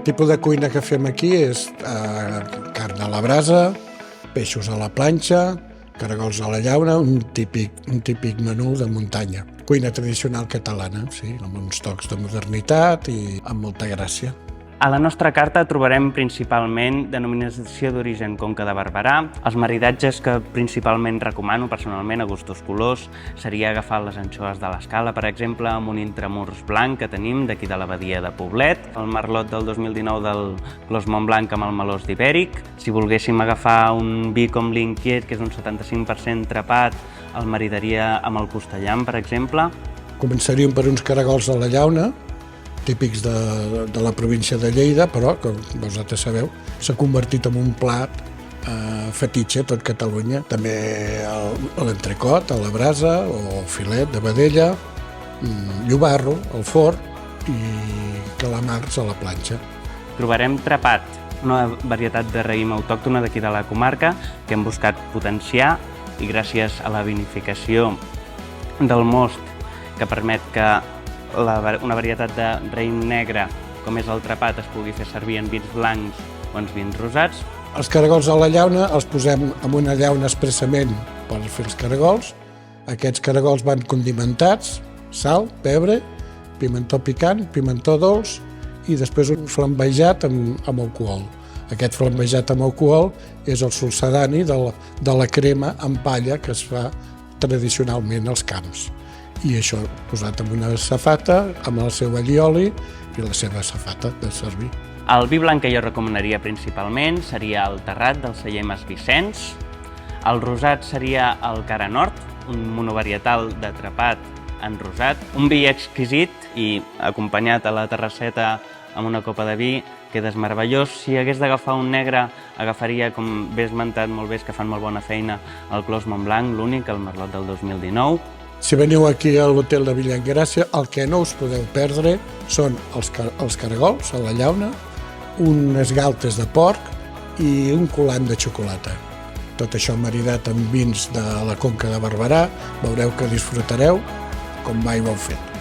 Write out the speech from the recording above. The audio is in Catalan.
tipus de cuina que fem aquí és carn a la brasa, peixos a la planxa, caragols a la llauna, un típic menú de muntanya. Cuina tradicional catalana, sí, amb uns tocs de modernitat i amb molta gràcia. A la nostra carta trobarem principalment denominació d'origen Conca de Barberà. Els maridatges que principalment recomano personalment a gustos colors seria agafar les anxoves de l'Escala, per exemple, amb un intramurs blanc que tenim d'aquí de l'abadia de Poblet, el merlot del 2019 del Clos Montblanc amb el melós d'Ibèric. Si volguéssim agafar un vi com l'Inquiet, que és un 75% trepat, el maridaria amb el costellam, per exemple. Començaríem per uns caragols a la llauna, típics de la província de Lleida, però, com vosaltres sabeu, s'ha convertit en un plat fetitxe a tot Catalunya. També l'entrecot a la brasa o filet de vedella, llobarro al forn i calamars a la planxa. Trobarem trepat, una varietat de raïm autòctona d'aquí de la comarca que hem buscat potenciar i gràcies a la vinificació del most que permet que una varietat de raïm negre, com és el trepat, es pugui fer servir en vins blancs o en vins rosats. Els caragols a la llauna els posem en una llauna expressament per fer els caragols. Aquests caragols van condimentats, sal, pebre, pimentó picant, pimentó dolç i després un flambejat amb alcohol. Aquest flambejat amb alcohol és el succedani de la crema amb palla que es fa tradicionalment als camps. I això posat en una safata, amb el seu allioli i la seva safata de servir. El vi blanc que jo recomanaria principalment seria el Terrat del celler Mas Vicenç. El rosat seria el Cara Nord, un monovarietal de trepat en rosat. Un vi exquisit i acompanyat a la terrasseta amb una copa de vi queda meravellós. Si hagués d'agafar un negre, agafaria, com bé esmentat molt bé, que fan molt bona feina, el Clos Montblanc, l'únic, el merlot del 2019. Si veniu aquí a l'hotel de Villagràcia, el que no us podeu perdre són els caragols a la llauna, unes galtes de porc i un coulant de xocolata. Tot això maridat amb vins de la Conca de Barberà, veureu que disfrutareu com mai ho heu fet.